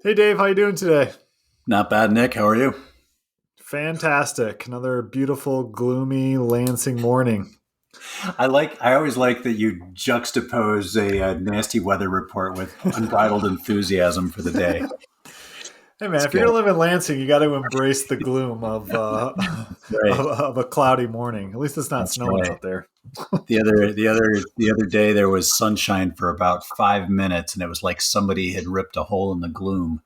Hey Dave, how you doing today? Not bad, Nick. How are you? Fantastic. Another beautiful, gloomy Lansing morning. I always like that you juxtapose a nasty weather report with unbridled enthusiasm for the day. Hey man, It's if you're good. gonna live in Lansing, you got to embrace the gloom of Right. of a cloudy morning. At least it's not That's snowing right. out there. The other day there was sunshine for about 5 minutes, and it was like somebody had ripped a hole in the gloom,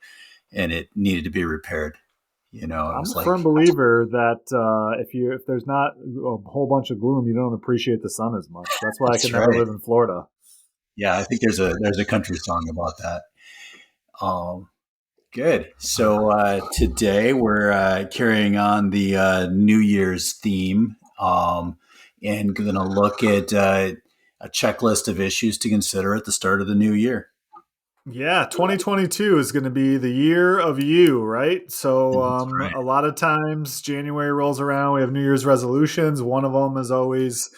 and it needed to be repaired. It I'm was a firm like believer that if there's not a whole bunch of gloom, you don't appreciate the sun as much. That's why I could that's never right. live in Florida. Yeah, I think there's a country song about that. Good. So today we're carrying on the New Year's theme, and going to look at a checklist of issues to consider at the start of the new year. Yeah, 2022 is going to be the year of you, right? So, That's right. a lot of times January rolls around, we have New Year's resolutions. One of them is always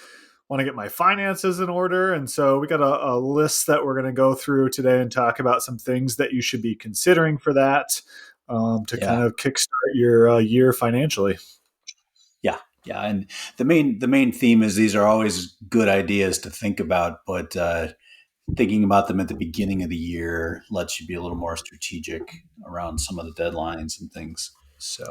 want to get my finances in order. And so, we got a list that we're going to go through today and talk about some things that you should be considering for that to kind Yeah, of kickstart your year financially. yeah, yeah. And the main theme is these are always good ideas to think about, but thinking about them at the beginning of the year lets you be a little more strategic around some of the deadlines and things. So,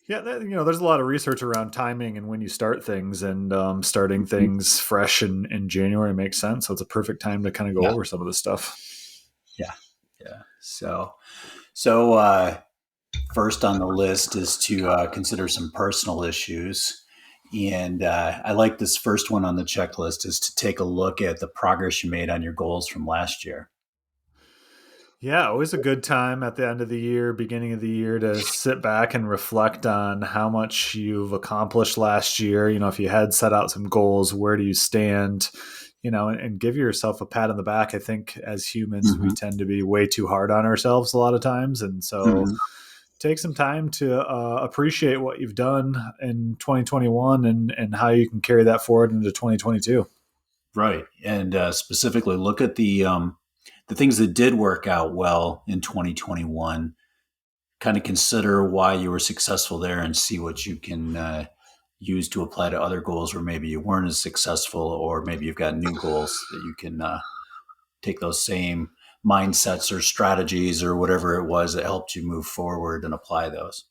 Yeah, there's a lot of research around timing and when you start things, and starting mhm. things fresh in January makes sense. So it's a perfect time to kind of go Yeah, over some of this stuff. yeah, yeah. So, first on the list is to consider some personal issues. And I like this first one on the checklist is to take a look at the progress you made on your goals from last year. Yeah, always a good time at the end of the year, beginning of the year to sit back and reflect on how much you've accomplished last year. If you had set out some goals, where do you stand? And give yourself a pat on the back. I think as humans, we Hmm. tend to be way too hard on ourselves a lot of times. And so Hmm. take some time to appreciate what you've done in 2021 and how you can carry that forward into 2022. Right. And specifically look at the things that did work out well in 2021. Kind of consider why you were successful there and see what you can use to apply to other goals where maybe you weren't as successful, or maybe you've got new goals that you can take those same mindsets or strategies or whatever it was that helped you move forward and apply those.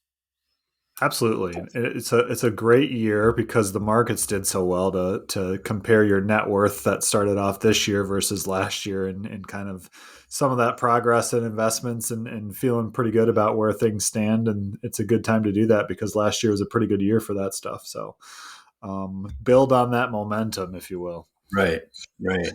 Absolutely. It's a great year because the markets did so well to compare your net worth that started off this year versus last year, and kind of some of that progress and investments, and feeling pretty good about where things stand. And it's a good time to do that because last year was a pretty good year for that stuff. So build on that momentum, if you will. Right, right.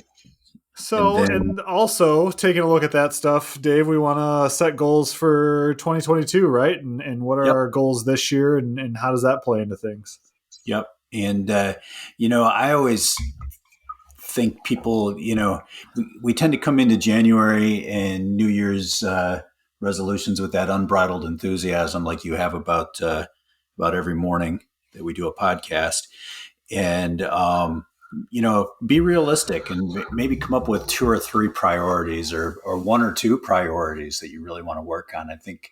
And So, then, and also taking a look at that stuff, Dave, we want to set goals for 2022, right? And what are yep, our goals this year, and how does that play into things? yep. And, I always think people, we tend to come into January and New Year's resolutions with that unbridled enthusiasm, like you have about every morning that we do a podcast. And, be realistic and maybe come up with two or three priorities, or one or two priorities that you really want to work on. I think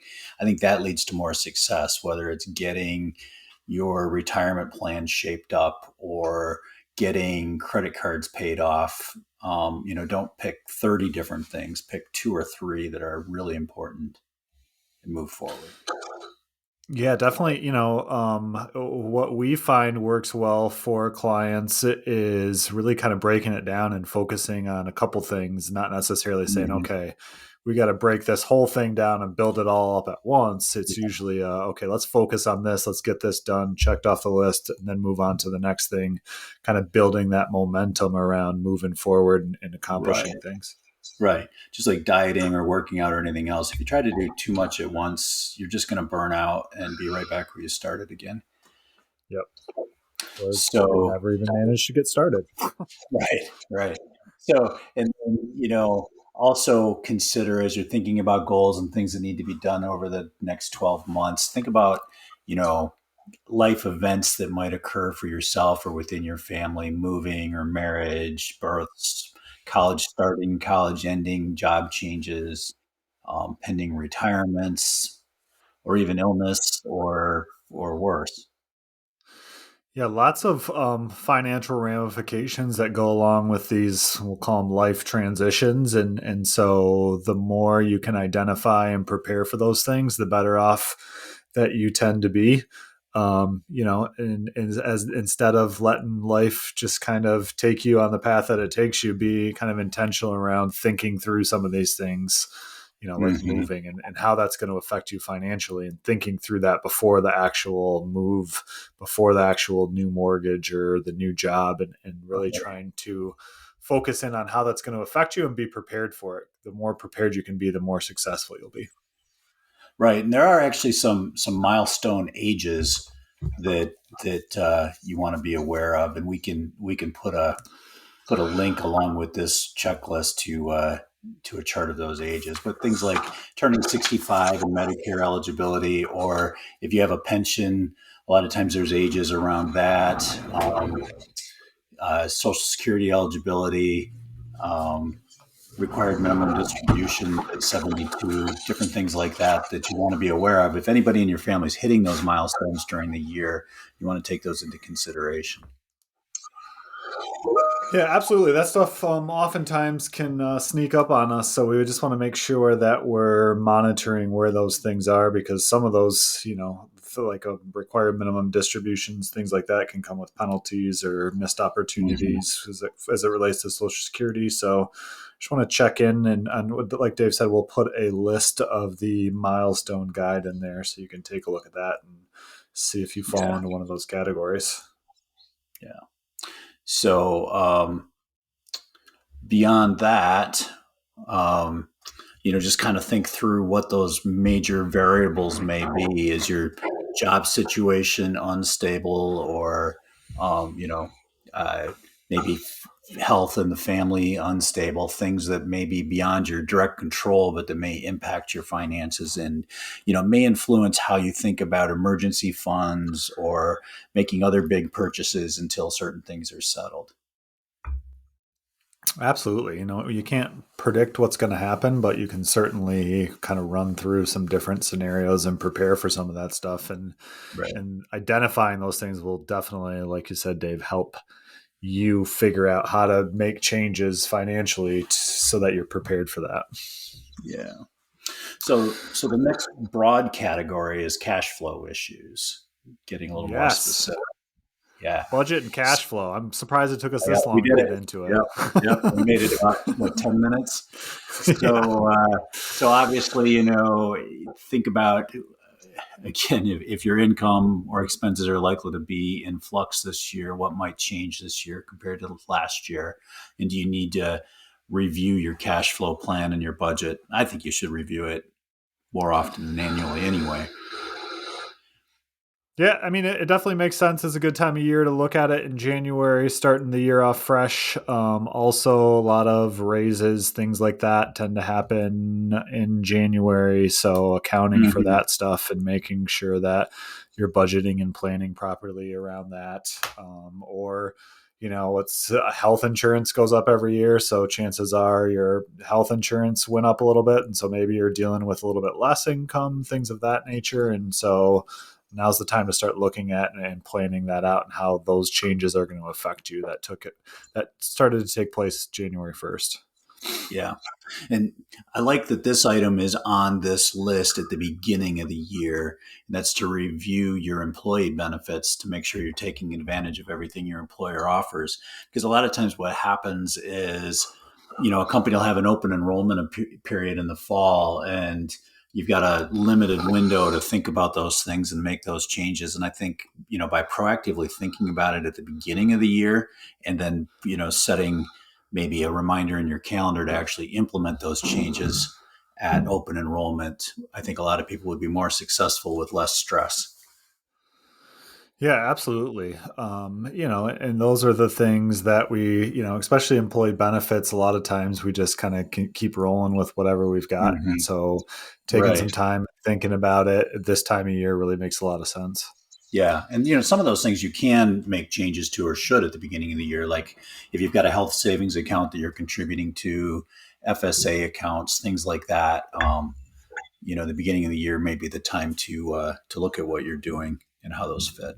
that leads to more success, whether it's getting your retirement plan shaped up or getting credit cards paid off. Don't pick 30 different things, pick two or three that are really important and move forward. Yeah, definitely. What we find works well for clients is really kind of breaking it down and focusing on a couple things, not necessarily saying, Mhm. okay, we got to break this whole thing down and build it all up at once. It's usually, okay, let's focus on this. Let's get this done, checked off the list, and then move on to the next thing, kind of building that momentum around moving forward and Right. accomplishing things. Right. Just like dieting or working out or anything else. If you try to do too much at once, you're just going to burn out and be right back where you started again. Yep. Or So, never even managed to get started. right, right. So, and then, also consider as you're thinking about goals and things that need to be done over the next 12 months, think about, you know, life events that might occur for yourself or within your family, moving or marriage, births, college starting, college ending, job changes. pending retirements, or even illness, or worse. Yeah, lots of financial ramifications that go along with these. We'll call them life transitions, and so the more you can identify and prepare for those things, the better off that you tend to be. And as instead of letting life just kind of take you on the path that it takes you, be kind of intentional around thinking through some of these things. Like Hmm. moving and how that's going to affect you financially, and thinking through that before the actual move, before the actual new mortgage or the new job, and really trying to focus in on how that's going to affect you and be prepared for it. The more prepared you can be, the more successful you'll be. Right, and there are actually some milestone ages that you want to be aware of, and we can put a link along with this checklist to a chart of those ages. But things like turning 65 and Medicare eligibility, or if you have a pension, a lot of times there's ages around that. Social Security eligibility, um, required minimum distribution at 72, different things like that you want to be aware of. If anybody in your family is hitting those milestones during the year, you want to take those into consideration. Yeah, absolutely. That stuff oftentimes can sneak up on us. So we just want to make sure that we're monitoring where those things are, because some of those, feel like a required minimum distributions, things like that can come with penalties or missed Mhm. opportunities as it relates to Social Security. So just want to check in, and like Dave said, we'll put a list of the milestone guide in there so you can take a look at that and see if you fall Yeah, into one of those categories. yeah. So beyond that, um, just kind of think through what those major variables may be. Is your job situation unstable, or um, you know, uh, maybe health in the family unstable? Things that may be beyond your direct control, but that may impact your finances, and may influence how you think about emergency funds or making other big purchases until certain things are settled. Absolutely. You can't predict what's going to happen, but you can certainly kind of run through some different scenarios and prepare for some of that stuff. And Right. and identifying those things will definitely, like you said, Dave, help you figure out how to make changes financially so that you're prepared for that. Yeah. So the next broad category is cash flow issues. Getting a little more Yes. specific. Yeah. Budget and cash flow. I'm surprised it took us Yeah, this we long to did get it. into it. Yep. Yep. We made it about what, 10 minutes. Yeah. So obviously, think about again, if your income or expenses are likely to be in flux this year, what might change this year compared to last year? And do you need to review your cash flow plan and your budget? I think you should review it more often than annually anyway. Yeah, I mean, it definitely makes sense. It's a good time of year to look at it in January, starting the year off fresh. Also, a lot of raises, things like that, tend to happen in January. So, accounting for Hmm. that stuff and making sure that you're budgeting and planning properly around that. Or, it's health insurance goes up every year. So, chances are your health insurance went up a little bit. And so, maybe you're dealing with a little bit less income, things of that nature. And so, now's the time to start looking at and planning that out and how those changes are going to affect you that started to take place January 1st. Yeah. And I like that this item is on this list at the beginning of the year. And that's to review your employee benefits to make sure you're taking advantage of everything your employer offers. Because a lot of times what happens is, a company will have an open enrollment period in the fall, and you've got a limited window to think about those things and make those changes. And I think, by proactively thinking about it at the beginning of the year, and then, setting maybe a reminder in your calendar to actually implement those changes at open enrollment, I think a lot of people would be more successful with less stress. Yeah, absolutely. And those are the things that we, especially employee benefits. A lot of times we just kind of keep rolling with whatever we've got. And Hmm. so taking some Right. time thinking about it at this time of year really makes a lot of sense. Yeah. And, some of those things you can make changes to or should at the beginning of the year. Like if you've got a health savings account that you're contributing to, FSA accounts, things like that. the beginning of the year may be the time to look at what you're doing and how those fit.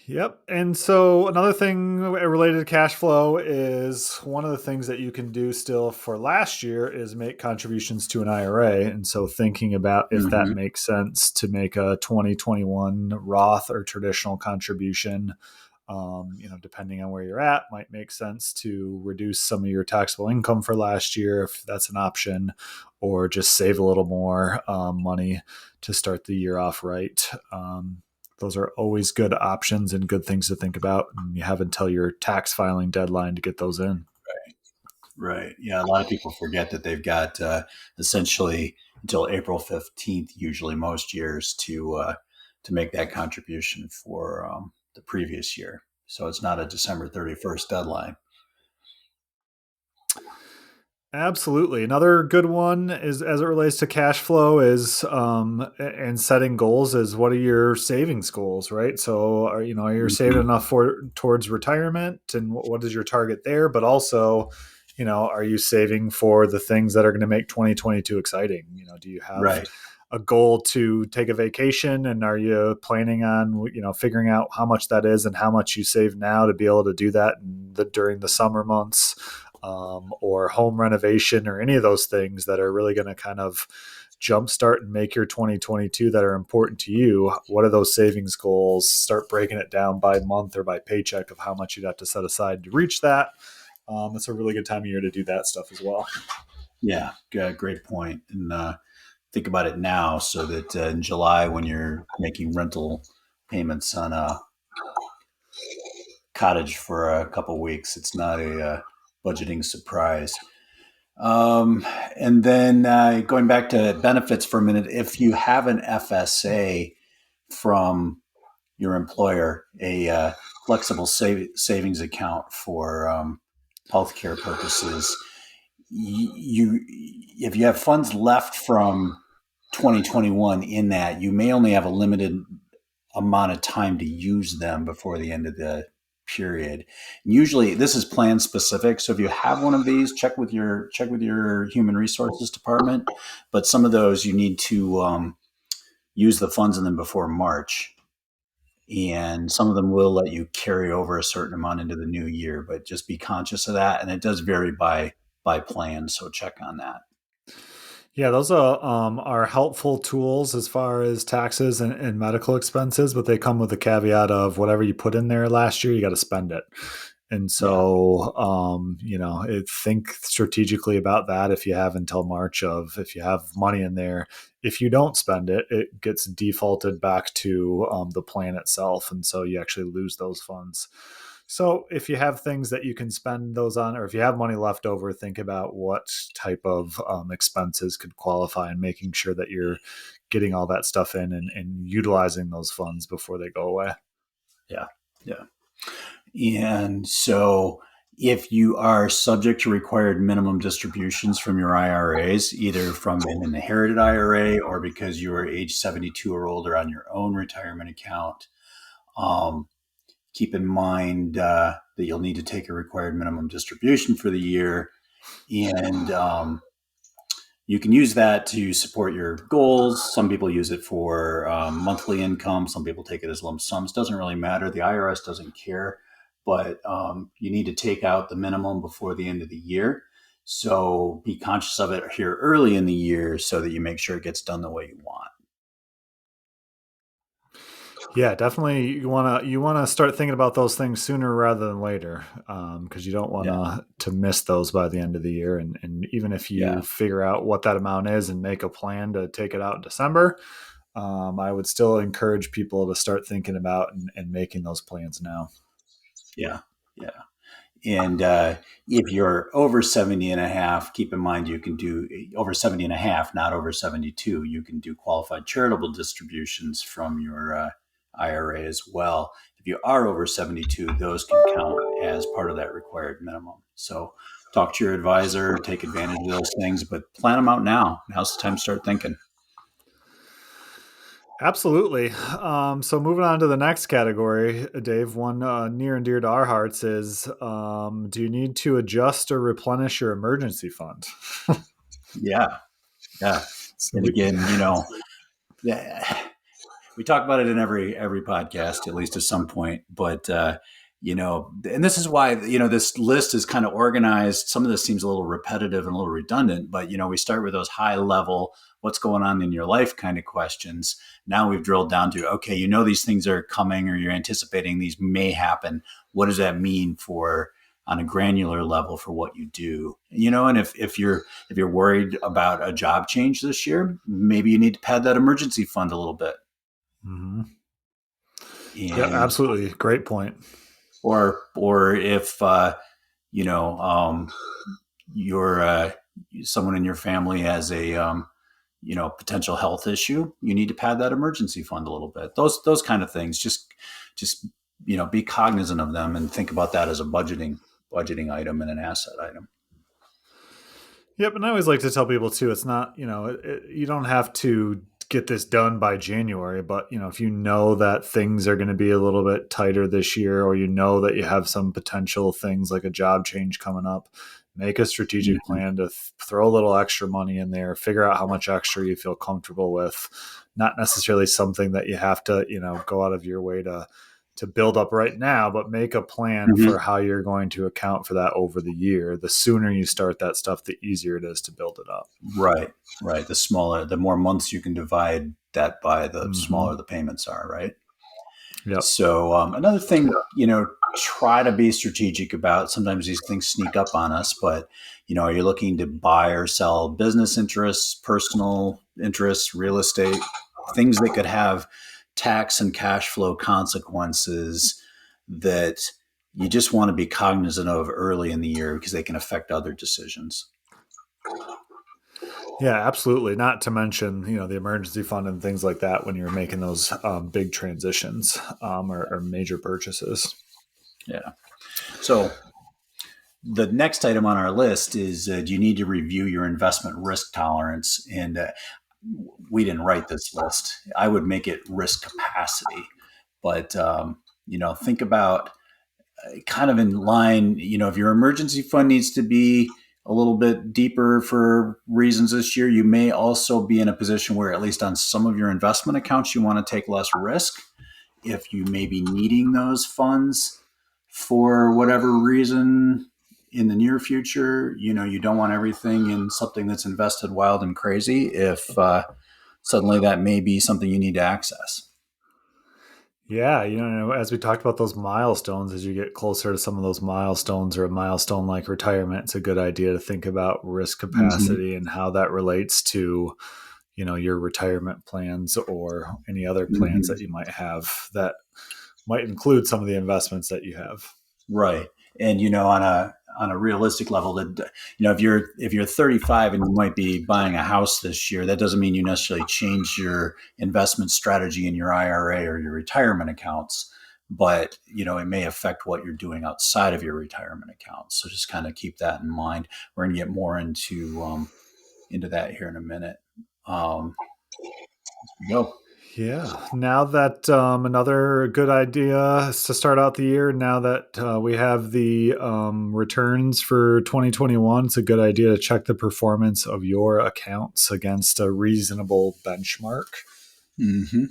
Yep. And so another thing related to cash flow is one of the things that you can do still for last year is make contributions to an IRA. And so thinking about if that Mm-hmm. makes sense to make a 2021 Roth or traditional contribution, depending on where you're at, might make sense to reduce some of your taxable income for last year if that's an option, or just save a little more money to start the year off right. Those are always good options and good things to think about. And you have until your tax filing deadline to get those in. Right. Yeah. A lot of people forget that they've got essentially until April 15th, usually most years, to make that contribution for the previous year. So it's not a December 31st deadline. Absolutely. Another good one is as it relates to cash flow is and setting goals is what are your savings goals, right? So are you saving Mhm. enough for towards retirement and what is your target there? But also, are you saving for the things that are going to make 2022 exciting? Do you have Right. a goal to take a vacation and are you planning on, figuring out how much that is and how much you save now to be able to do that during the summer months? Or home renovation or any of those things that are really going to kind of jumpstart and make your 2022 that are important to you. What are those savings goals? Start breaking it down by month or by paycheck of how much you'd have to set aside to reach that. It's a really good time of year to do that stuff as well. Yeah. Great point. And think about it now so that in July, when you're making rental payments on a cottage for a couple of weeks, it's not a budgeting surprise. Um, and then going back to benefits for a minute, if you have an FSA from your employer, a flexible savings account for healthcare purposes, you if you have funds left from 2021 in that, you may only have a limited amount of time to use them before the end of the period. Usually this is plan specific. So if you have one of these, check with your human resources department. But some of those you need to use the funds in them before March. And some of them will let you carry over a certain amount into the new year, but just be conscious of that. And it does vary by plan. So check on that. Yeah, those are helpful tools as far as taxes and medical expenses, but they come with the caveat of whatever you put in there last year, you got to spend it. And Yeah. so, think strategically about that. If you have until March of, if you have money in there, if you don't spend it, it gets defaulted back to the plan itself. And so you actually lose those funds. So if you have things that you can spend those on, or if you have money left over, think about what type of expenses could qualify and making sure that you're getting all that stuff in and utilizing those funds before they go away. Yeah. Yeah. And so if you are subject to required minimum distributions from your IRAs, either from an inherited IRA or because you are age 72 or older on your own retirement account, um, keep in mind that you'll need to take a required minimum distribution for the year. And you can use that to support your goals. Some people use it for monthly income. Some people take it as lump sums. Doesn't really matter. The IRS doesn't care, but you need to take out the minimum before the end of the year. So be conscious of it here early in the year so that you make sure it gets done the way you want. Yeah, definitely. You wanna start thinking about those things sooner rather than later, because you don't want Yeah, to miss those by the end of the year. And even if you yeah, figure out what that amount is and make a plan to take it out in December, I would still encourage people to start thinking about and making those plans now. yeah, yeah. And if you're over 70 and a half, keep in mind you can do over 70 and a half, not over 72. You can do qualified charitable distributions from your IRA as well. If you are over 72, those can count as part of that required minimum. So talk to your advisor, take advantage of those things, but plan them out now. Now's the time to start thinking. Absolutely. So moving on to the next category, Dave, one near and dear to our hearts is do you need to adjust or replenish your emergency fund? Yeah. Yeah. So And again, yeah, we talk about it in every podcast, at least at some point. But and this is why this list is kind of organized. Some of this seems a little repetitive and a little redundant, but we start with those high level, what's going on in your life kind of questions. Now we've drilled down to okay, these things are coming, or you're anticipating these may happen. What does that mean for on a granular level for what you do? And if you're worried about a job change this year, maybe you need to pad that emergency fund a little bit. mhm. Yeah, And absolutely. Great point. or if you know your someone in your family has a potential health issue, you need to pad that emergency fund a little bit. Those kind of things. Just be cognizant of them and think about that as a budgeting item and an asset item. Yep, and I always like to tell people too. It's not you don't have to get this done by January, but if you know that things are going to be a little bit tighter this year, or that you have some potential things like a job change coming up, make a strategic Mhm. plan to throw a little extra money in there. Figure out how much extra you feel comfortable with. Not necessarily something that you have to go out of your way to build up right now, but make a plan for Mhm. how you're going to account for that over the year. The sooner you start that stuff, the easier it is to build it up. Right, right. The more months you can divide that by, the Hmm. smaller the payments are. Right. Yep. So another thing, try to be strategic about. Sometimes these things sneak up on us, but are you looking to buy or sell business interests, personal interests, real estate, things that could have tax and cash flow consequences that you just want to be cognizant of early in the year because they can affect other decisions. Yeah, absolutely. Not to mention, the emergency fund and things like that when you're making those big transitions or major purchases. Yeah. So the next item on our list is do you need to review your investment risk tolerance? And we didn't write this list. I would make it risk capacity. But, think about kind of in line, if your emergency fund needs to be a little bit deeper for reasons this year, you may also be in a position where, at least on some of your investment accounts, you want to take less risk. If you may be needing those funds for whatever reason in the near future, you don't want everything in something that's invested wild and crazy. If suddenly that may be something you need to access. Yeah, as we talked about those milestones, as you get closer to some of those milestones or a milestone like retirement, it's a good idea to think about risk Mm-hmm. capacity and how that relates to, your retirement plans or any other plans Mm-hmm. that you might have that might include some of the investments that you have. Right. And on a realistic level, that if you're 35 and you might be buying a house this year, that doesn't mean you necessarily change your investment strategy in your IRA or your retirement accounts, but it may affect what you're doing outside of your retirement accounts. So just kind of keep that in mind. We're going to get more into that here in a minute. Go. Yeah. Now that another good idea is to start out the year, now that we have the returns for 2021, it's a good idea to check the performance of your accounts against a reasonable benchmark Hmm.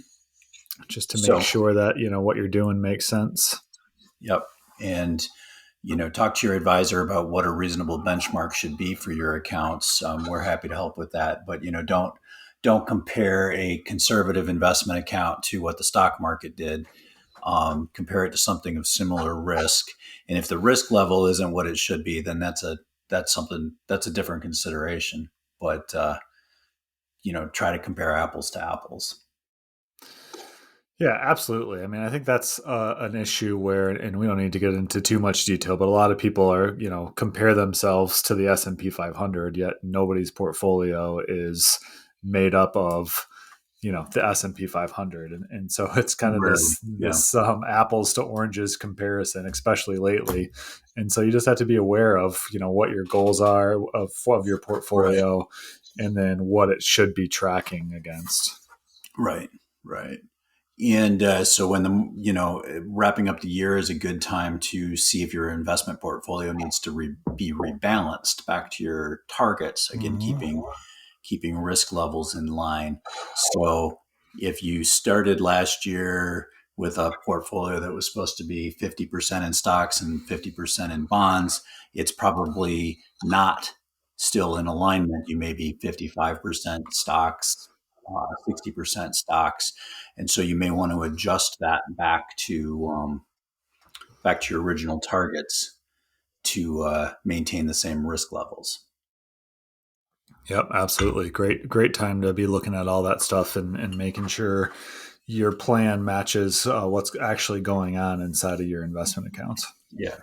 just to make So, sure that, what you're doing makes sense. yep. And talk to your advisor about what a reasonable benchmark should be for your accounts. We're happy to help with that, but don't compare a conservative investment account to what the stock market did. Compare it to something of similar risk, and if the risk level isn't what it should be, then that's a different consideration. But try to compare apples to apples. Yeah, absolutely. I mean, I think that's an issue where, and we don't need to get into too much detail, but a lot of people are, compare themselves to the S&P 500, yet nobody's portfolio is made up of, the S&P 500. And so it's kind of Rarely, yeah, this apples to oranges comparison, especially lately. And so you just have to be aware of, what your goals are of your right, portfolio and then what it should be tracking against. right, right. And so when wrapping up the year is a good time to see if your investment portfolio needs to be rebalanced back to your targets. Again, Mhm. keeping risk levels in line. So if you started last year with a portfolio that was supposed to be 50% in stocks and 50% in bonds, it's probably not still in alignment. You may be 55% stocks, 60% stocks. And so you may want to adjust that back to your original targets to maintain the same risk levels. Yep, absolutely. Great time to be looking at all that stuff and making sure your plan matches what's actually going on inside of your investment accounts. Yeah.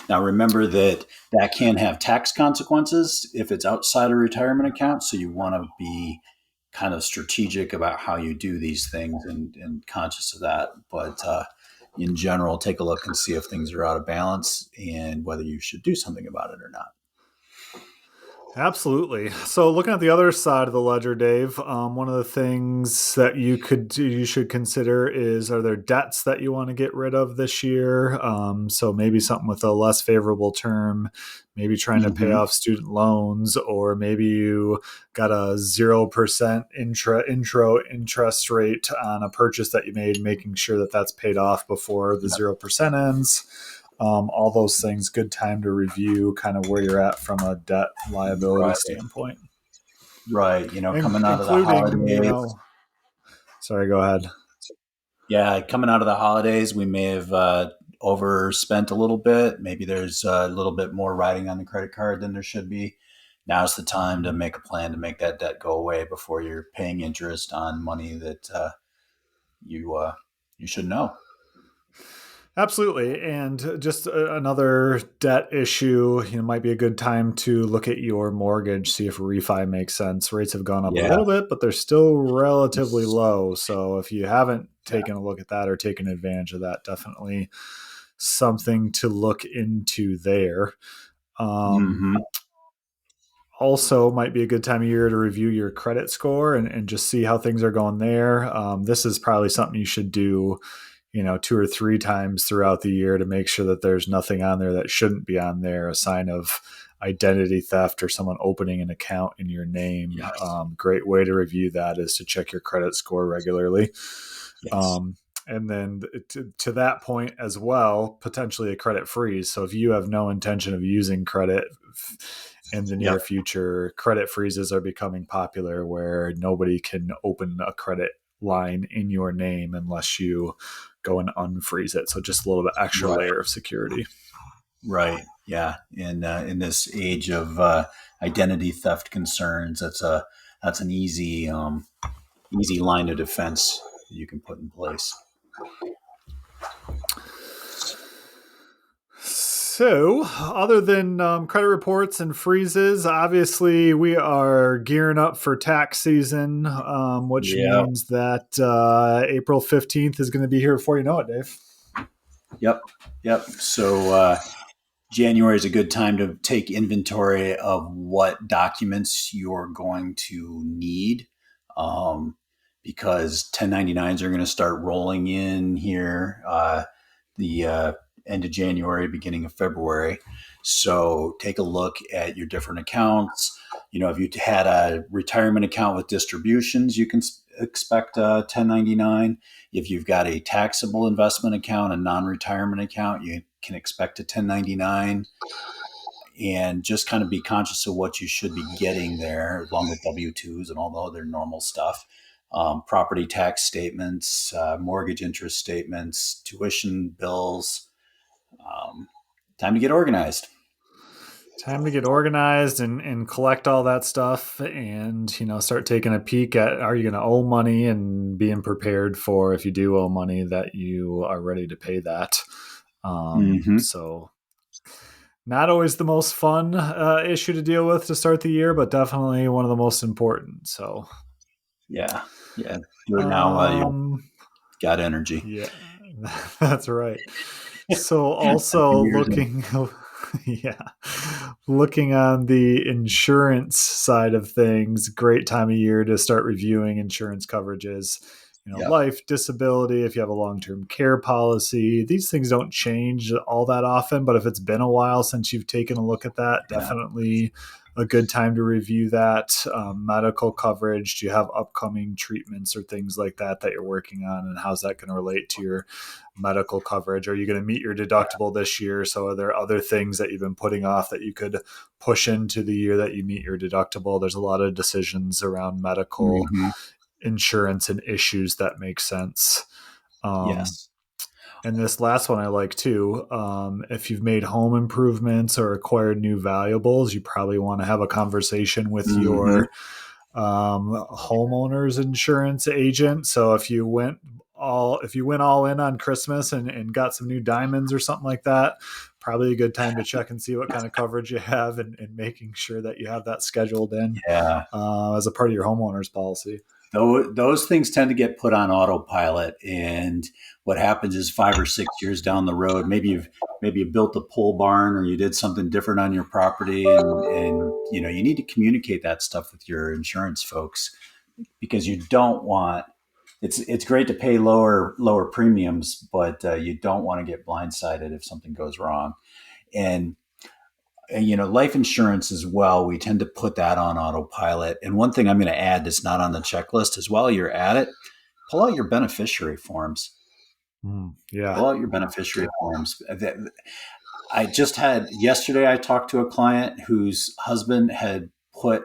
Now remember that can have tax consequences if it's outside a retirement account. So you want to be kind of strategic about how you do these things and conscious of that. But in general, take a look and see if things are out of balance and whether you should do something about it or not. Absolutely. So, looking at the other side of the ledger, Dave, one of the things that you should consider is: are there debts that you want to get rid of this year? So maybe something with a less favorable term, maybe trying to pay Mm-hmm. off student loans, or maybe you got a 0% intro interest rate on a purchase that you made, making sure that that's paid off before the 0% ends. All those things, good time to review kind of where you're at from a debt liability Right. standpoint, Right. Coming out of the including, holidays. sorry, go ahead. Yeah, coming out of the holidays, we may have overspent a little bit. Maybe there's a little bit more riding on the credit card than there should be. Now's the time to make a plan to make that debt go away before you're paying interest on money that you should know. Absolutely. And just another debt issue, might be a good time to look at your mortgage, see if refi makes sense. Rates have gone up a Yeah, little bit, but they're still relatively low. So if you haven't taken a look at that or taken advantage of that, definitely something to look into there. Um, hmm Also, might be a good time of year to review your credit score and just see how things are going there. This is probably something you should do, 2 or 3 times throughout the year to make sure that there's nothing on there that shouldn't be on there, a sign of identity theft or someone opening an account in your name. yes, Great way to review that is to check your credit score regularly. yes, Um, and then to that point as well, potentially a credit freeze. So if you have no intention of using credit in the near yep, future, credit freezes are becoming popular where nobody can open a credit line in your name unless you go and unfreeze it. So just a little bit extra right, layer of security. right, yeah. In this age of identity theft concerns, that's an easy line of defense that you can put in place. So, other than credit reports and freezes, obviously we are gearing up for tax season, which Yeah. means that April 15th is going to be here before you know it, Dave. Yep. Yep. So January is a good time to take inventory of what documents you're going to need, um, because 1099s are going to start rolling in here the end of January, beginning of February. So take a look at your different accounts. If you had a retirement account with distributions, you can expect a 1099. If you've got a taxable investment account, a non-retirement account, you can expect a 1099, and just kind of be conscious of what you should be getting there, along with W-2s and all the other normal stuff. Property tax statements, mortgage interest statements, tuition bills. Um, Time to get organized. Time to get organized and collect all that stuff and, start taking a peek at, are you going to owe money, and being prepared for, if you do owe money, that you are ready to pay that. Mm-hmm. So not always the most fun issue to deal with to start the year, but definitely one of the most important. So, Yeah. Yeah. Do it now while you um, got energy. yeah, that's right. So also New Year's Eve. looking, yeah, looking on the insurance side of things, great time of year to start reviewing insurance coverages. Yep. Life, disability, if you have a long-term care policy, these things don't change all that often, but if it's been a while since you've taken a look at that, Yeah. definitely a good time to review that? Medical coverage? Do you have upcoming treatments or things like that that you're working on? And how's that going to relate to your medical coverage? Are you going to meet your deductible this year? So are there other things that you've been putting off that you could push into the year that you meet your deductible? There's a lot of decisions around medical Hmm. insurance and issues that make sense. Um, Yes. and this last one I like too. If you've made home improvements or acquired new valuables, you probably want to have a conversation with Hmm. your homeowners insurance agent. So if you went all in on Christmas and got some new diamonds or something like that, probably a good time to check and see what kind of coverage you have and making sure that you have that scheduled in Yeah. as a part of your homeowners policy. Those things tend to get put on autopilot, and what happens is 5 or 6 years down the road, maybe you built a pole barn or you did something different on your property, and you need to communicate that stuff with your insurance folks because you don't want it's great to pay lower premiums, but you don't want to get blindsided if something goes wrong. And life insurance as well, we tend to put that on autopilot. And one thing I'm going to add that's not on the checklist is while you're at it, pull out your beneficiary forms. Yeah. Pull out your beneficiary forms. I just had yesterday, I talked to a client whose husband had put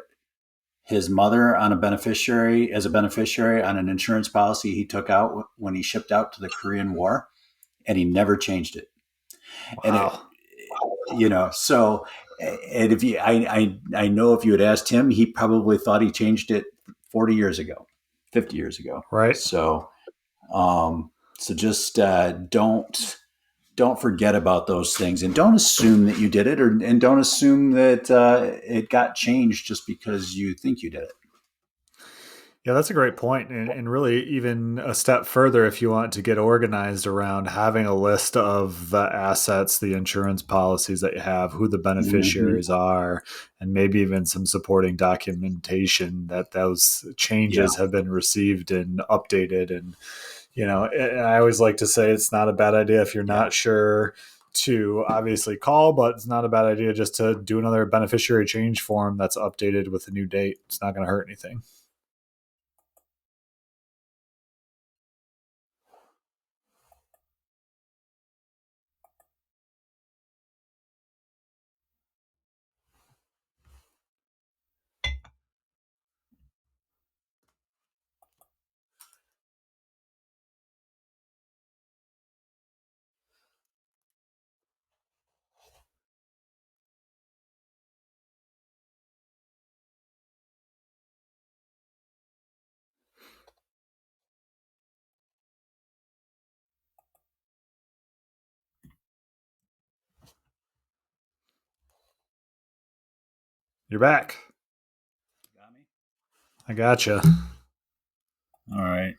his mother on a beneficiary on an insurance policy he took out when he shipped out to the Korean War, and he never changed it. And it, Wow. so, and if you, I know if you had asked him, he probably thought he changed it 40 years ago, 50 years ago. Right. So just don't forget about those things, and don't assume that you did it, and don't assume that it got changed just because you think you did it. Yeah, that's a great point. And really, even a step further, if you want to get organized around having a list of the assets, the insurance policies that you have, who the Hmm. beneficiaries are, and maybe even some supporting documentation that those Yeah, changes have been received and updated. And, and I always like to say it's not a bad idea if you're yeah. not sure to obviously call, but it's not a bad idea just to do another beneficiary change form that's updated with a new date. It's not going to hurt anything. You're back. Got me. I gotcha. All right.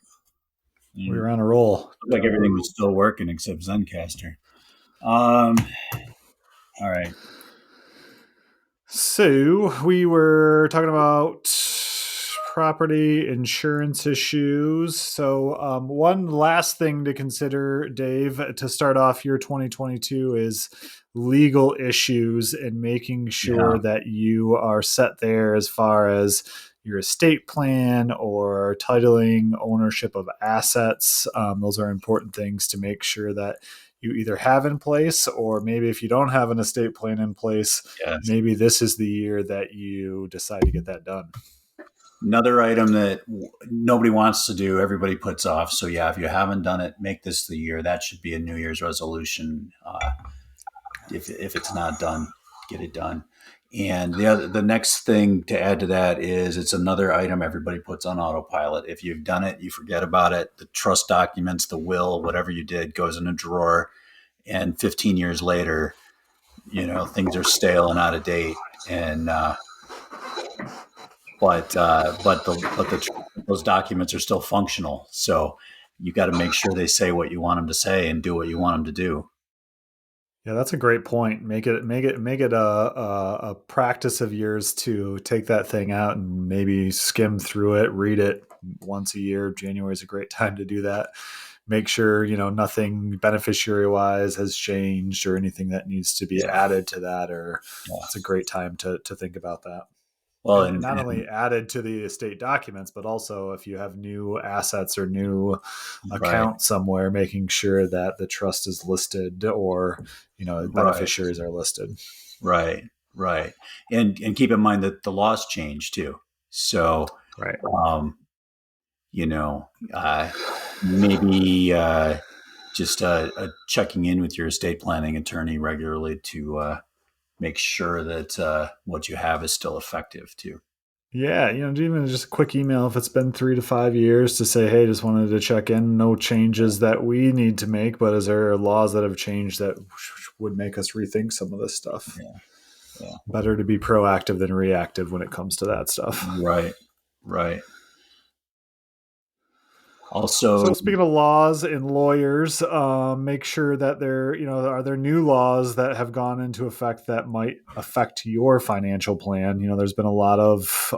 We Mm, were on a roll. looked like everything was still working except Zencaster. Um. All right. So we were talking about property insurance issues. So one last thing to consider, Dave, to start off your 2022 is legal issues and making sure Yeah. that you are set there as far as your estate plan or titling ownership of assets. Those are important things to make sure that you either have in place, or maybe if you don't have an estate plan in place, Yes. maybe this is the year that you decide to get that done. Another item that nobody wants to do, everybody puts off. So yeah, if you haven't done it, make this the year. That should be a New Year's resolution. If it's not done, get it done. And the next thing to add to that is it's another item everybody puts on autopilot. If you've done it, you forget about it. The trust documents, the will, whatever you did, goes in a drawer. And 15 years later, things are stale and out of date. And but those documents are still functional. So you got to make sure they say what you want them to say and do what you want them to do. Yeah, that's a great point. Make it a practice of yours to take that thing out and maybe skim through it, read it once a year. January is a great time to do that. make sure, nothing beneficiary wise has changed or anything that needs to be Yeah. added to that, or Yeah. it's a great time to think about that. Well, And not only added to the estate documents, but also if you have new assets or new right, account somewhere, making sure that the trust is listed, or right, beneficiaries are listed. right, right. And keep in mind that the laws change too. So, Right. um, you know, maybe just checking in with your estate planning attorney regularly to make sure that what you have is still effective too. Yeah, even just a quick email if it's been 3 to 5 years to say, hey, just wanted to check in. No changes that we need to make, but is there laws that have changed that would make us rethink some of this stuff? Yeah, yeah, Better to be proactive than reactive when it comes to that stuff. right, right. So Also, speaking of laws and lawyers, make sure that are there new laws that have gone into effect that might affect your financial plan? There's been a lot of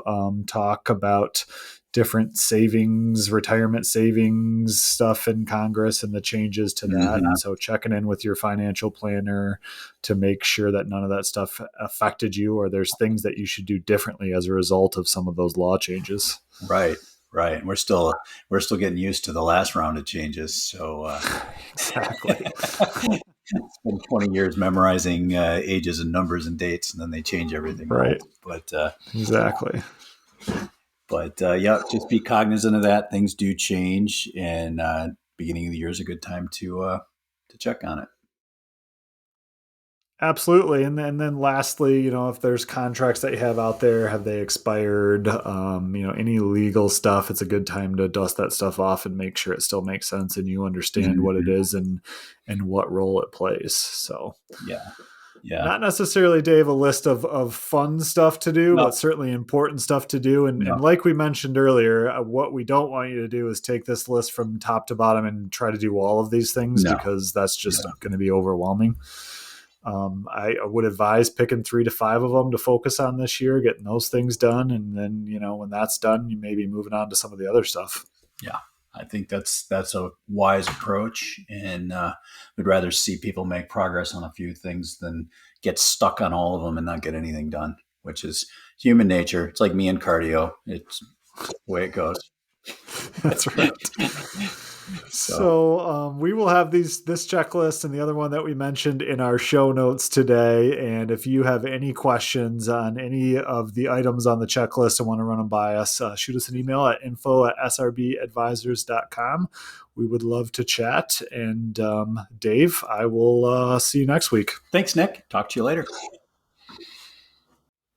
talk about different savings, retirement savings stuff in Congress and the changes to that. mhm, And so checking in with your financial planner to make sure that none of that stuff affected you, or there's things that you should do differently as a result of some of those law changes. right, right. We're still getting used to the last round of changes. So Exactly. it's been 20 years memorizing ages and numbers and dates, and then they change everything Right. else. Exactly. But yeah, just be cognizant of that. Things do change, and beginning of the year is a good time to check on it. Absolutely. And then lastly, if there's contracts that you have out there, have they expired? Any legal stuff, it's a good time to dust that stuff off and make sure it still makes sense and you understand what it Mhm. is and what role it plays. So Yeah, yeah. not necessarily, Dave, a list of fun stuff to do, No, but certainly important stuff to do. And no, like we mentioned earlier, what we don't want you to do is take this list from top to bottom and try to do all of these things, no. because that's just Yeah, going to be overwhelming. I would advise picking 3 to 5 of them to focus on this year, getting those things done. And then, when that's done, you may be moving on to some of the other stuff. yeah. I think that's a wise approach, and would rather see people make progress on a few things than get stuck on all of them and not get anything done, which is human nature. It's like me and cardio. It's the way it goes. That's right. So So we will have this checklist and the other one that we mentioned in our show notes today. And if you have any questions on any of the items on the checklist and want to run them by us, shoot us an email at info@srbadvisors.com. We would love to chat. And Dave, I will see you next week. thanks, Nick. Talk to you later.